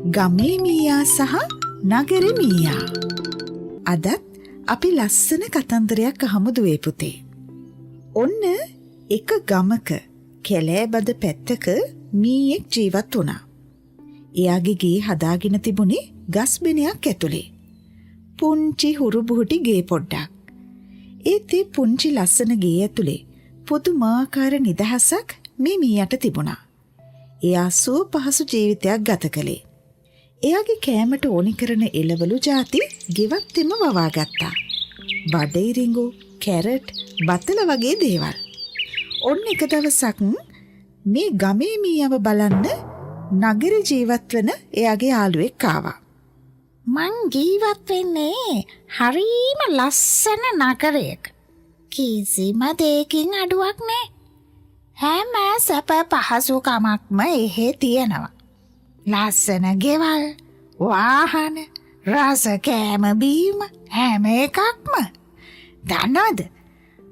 ගමේ මීයා සහ නගරේ මීයා. අදත් අපි ලස්සන කතන්දරයක් අහමු දුවේ පුතේ. ඔන්න එක ගමක කැලෑබද පැත්තක මීයෙක් ජීවත් වුණා. එයාගේ ගේ හදාගෙන තිබුණේ ගස් බෙනයක් ඇතුලේ. පුංචි හුරුබුහුටි ගේ පොඩ්ඩක්. ඒත් ඒ පුංචි ලස්සන ගේ ඇතුලේ පුදුමාකාර නිදහසක් මේ මීයට තිබුණා. එයා සුව පහසු ජීවිතයක් ගත කළේ. එයාගේ කෑමට ඕනි කරන එළවලු ಜಾති ගෙවත්තෙම වවා ගත්තා. බඩිරිඟු, කැරට්, බතල වගේ දේවල්. ඔන්න එක දවසක් මේ ගමේ මීයව බලන්න නගර ජීවත් වෙන එයාගේ යාළුවෙක් ආවා. මං ජීවත් වෙන්නේ හරිම ලස්සන නගරයක. කිසිම දෙයකින් අඩුවක් නෑ. හැම සැප පහසුකමක්ම එහෙ තියෙනවා. ලස්සන ගෙවල්, වාහන, රස කෑම බීම හැම එකක්ම. දන්නවද?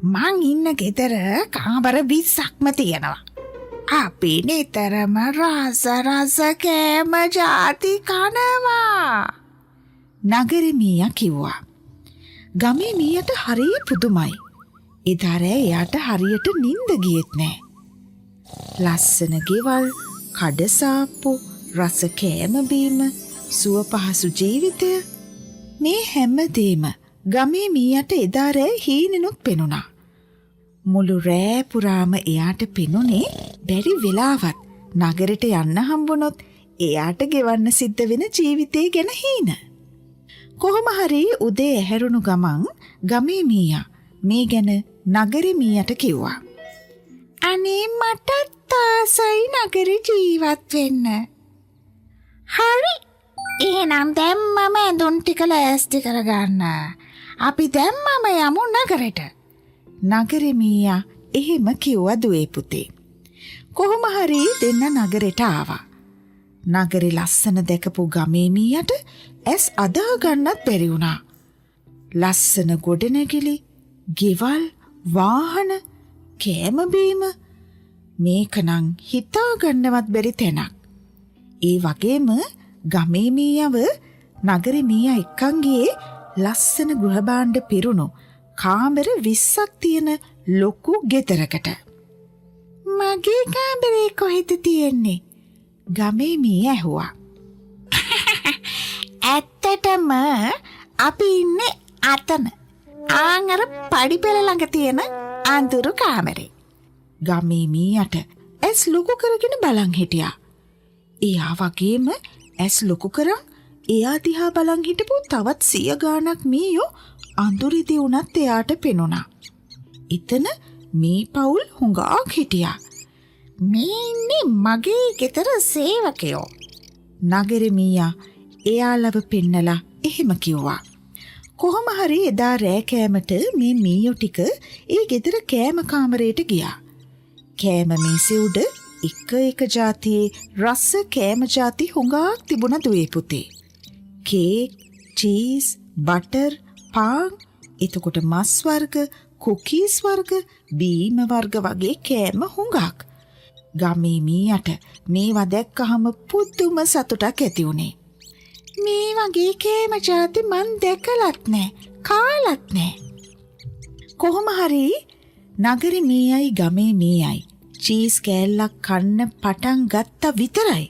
මං ඉන්න ගෙදර කාමර 20ක්ම තියෙනවා. අපි නිතරම රස කෑම ಜಾති කනවා. නගරේ මීයා කිව්වා. ගමේ මීයට හරිය පුදුමයි. එදා රෑ එයාට හරියට නිින්ද ගියෙත් නෑ. ලස්සන ගෙවල්, කඩසාප්පු, රස කෑම බීම, සුව පහසු ජීවිතය, මේ හැමදේම ගමේ මීයට එදා රෑ හීනෙනුත් පෙනුණා. මුළු රෑ පුරාම එයාට පෙනුනේ බැරි වෙලාවත් නගරෙට යන්න හම්බුනොත් එයාට ගෙවන්න සිද්ධ වෙන ජීවිතේ ගැන හීන. කොහොම හරි උදේ ඇහැරුණු ගමන් ගමේ මීයා මේ ගැන නගරේ මීයට කිව්වා. අනේ මටත් ආසයි නගරේ ජීවත් වෙන්න. හරි. එහෙනම් දැම්මම ඇඳුම් ටික ලෑස්ති කරගන්න. අපි දැම්මම යමු නගරෙට. නගරේ මීයා එහෙම කිව්වා දුවේ පුතේ. කොහොම හරි දෙන්න නගරෙට ආවා. නගරේ ලස්සන දැකපු ගමේ මීයට ඇස් අදා ගන්නත් බැරි වුණා. ලස්සන ගොඩනැගිලි, ගෙවල්, වාහන, කෑම බීම මේකනම් හිතා ගන්නවත් බැරි තැනක්. ඒ වගේම ගමේ මීයව නගරේ මීයා එක්කන් ගියේ ලස්සන ගෘහ භාණ්ඩ පිරුණු කාමර 20ක් තියෙන ලොකු ගෙදරකට. මගේ කාමරේ කොහෙද තියෙන්නේ? ගමේ මීයා ඇහුවා. ඇත්තටම අපි ඉන්නේ අතන. ආන් අර පඩිපෙළ ළඟ තියෙන අඳුරු කාමරේ. ගමේ මීයට ඇස් ලොකු කරගෙන බලන් හිටියා. එයා වගේම ඇස් ලොකු කරන් එයා දිහා බලන් හිටපු තවත් 100 ගාණක් මීයෝ අඳුරේදී උනත් එයාට පෙනුණා. එතන මේ පවුල් හුඟක් හිටියා. මේ ඉන්නේ මගේ ගෙදර සේවකයෝ. නගරේ මීයා එයාලව පෙන්නලා එහෙම කිව්වා. කොහොම හරි එදා රෑ කෑමට මේ මීයෝ ටික ඒ ගෙදර කෑම කාමරයට ගියා. කෑම මේසේ උඩ එක જાතියේ රස කෑම જાති හුඟක් තිබුණා දුවේ පුතේ. කේක්, චීස්, බටර්, පාන්, එතකොට මස් වර්ග, කුකීස් වර්ග, බීම වර්ග වගේ කෑම හුඟක්. ගමේ මීයට මේවා දැක්කහම පුදුම සතුටක් ඇති වුණේ. මේ වගේ කෑම જાති මන් දැකලත් නෑ, කාලත් නෑ. කොහොම හරි නගරේ මීයයි ගමේ මීයයි චීස් කෑල්ලක් කන්න පටන් ගත්තා විතරයි.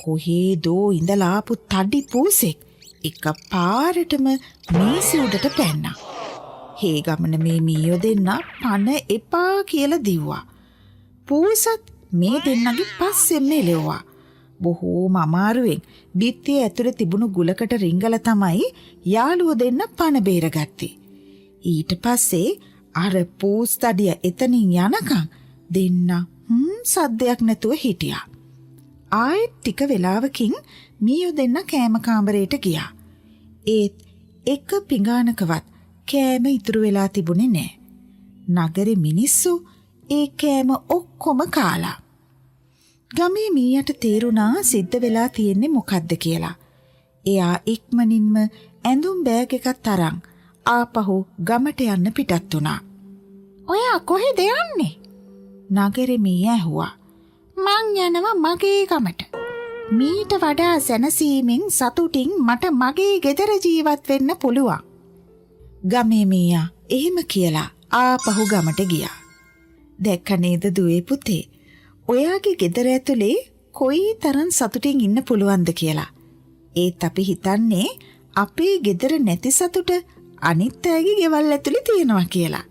කොහේදෝ ඉඳලා ආපු තඩි පූසෙක් එක පාරටම මේසෙ උඩට පැන්නා. හේ ගමන මේ මීයෝ දෙන්න පණ එපා කියලා දිව්වා. පූසත් මේ දෙන්නගේ පස්සෙම එලෙව්වා. බොහෝම අමාරුවෙන් බිත්තිය ඇතුලේ තිබුණු ගුලකට රිංගලා තමයි යාළුවෝ දෙන්න පණ බේරගත්තේ. ඊට පස්සේ අර පූස් තඩිය එතනින් යනකම් දෙන්න සද්දයක් නැතුව හිටියා. ආයෙත් ටික වෙලාවකින් මීයෝ දෙන්න කෑම කාමරයට ගියා. ඒත් එක පිඟානකවත් කෑම ඉතුරු වෙලා තිබුණේ නෑ. නගරේ මිනිස්සු ඒ කෑම ඔක්කොම කාලා. ගමේ මීයට තේරුණා සිද්ධ වෙලා තියෙන්නේ මොකද්ද කියලා. එයා ඉක්මනින්ම ඇඳුම් බෑග් එකක් තරන් ආපහු ගමට යන්න පිටත් වුණා. ඔයා කොහෙද යන්නේ? නගරේ මීයා ඇහුවා. මං යනවා මගේ ගමට. මීට වඩා සැනසීමෙන් සතුටින් මට මගේ ගෙදර ජීවත් වෙන්න පුළුවන්. ගමේ මීයා එහෙම කියලා ආපහු ගමට ගියා. දැක්ක නේද දුවේ පුතේ? ඔයාගේ ගෙදර ඇතුලේ කොයි තරම් සතුටින් ඉන්න පුළුවන්ද කියලා. ඒත් අපි හිතන්නේ අපේ ගෙදර නැති සතුට අනිත් අයගේ ගෙවල් ඇතුලේ තියෙනවා කියලා.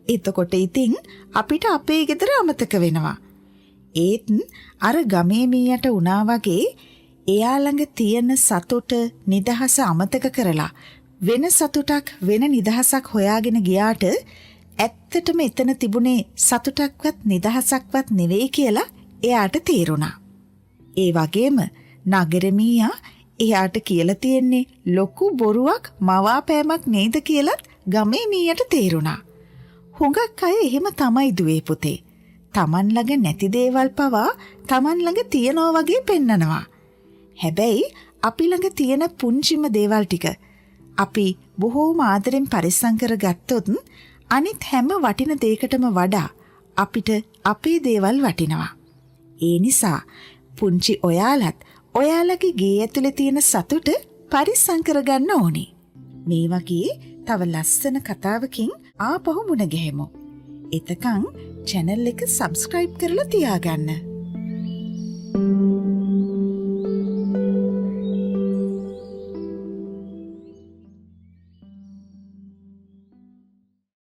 එතකොට ඉතින් අපිට අපේ ගෙදර අමතක වෙනවා. ඒත් අර ගමේ මීයට වුණා වගේ එයා ළඟ තියෙන සතුට නිදහස අමතක කරලා වෙන සතුටක් වෙන නිදහසක් හොයාගෙන ගියාට ඇත්තටම එතන තිබුණේ සතුටක්වත් නිදහසක්වත් නෙවෙයි කියලා එයාට තේරුණා. ඒ වගේම නගර මීයා එයාට කියලා තියෙන්නේ ලොකු බොරුවක් මවාපෑමක් නේද කියලත් ගමේ මීයට තේරුණා. හුඟක් අය එහෙම තමයි දුවේ පුතේ. තමන් ළඟ නැති දේවල් පවා තමන් ළඟ තියනවා වගේ පෙන්නනවා. හැබැයි අපි ළඟ තියෙන පුංචිම දේවල් ටික අපි බොහෝම ආදරෙන් පරිස්සම් කරගත්තොත් අනිත් හැම වටින දෙයකටම වඩා අපිට අපේ දේවල් වටිනවා. ඒ නිසා පුංචි ඔයාලත් ඔයාලගේ ගේ ඇතුලේ තියෙන සතුට පරිස්සම් කරගන්න ඕනේ. මේ වගේ තව ලස්සන කතාවකින් ආපහු මුණ ගැහෙමු. එතකන් channel එක subscribe කරලා තියාගන්න.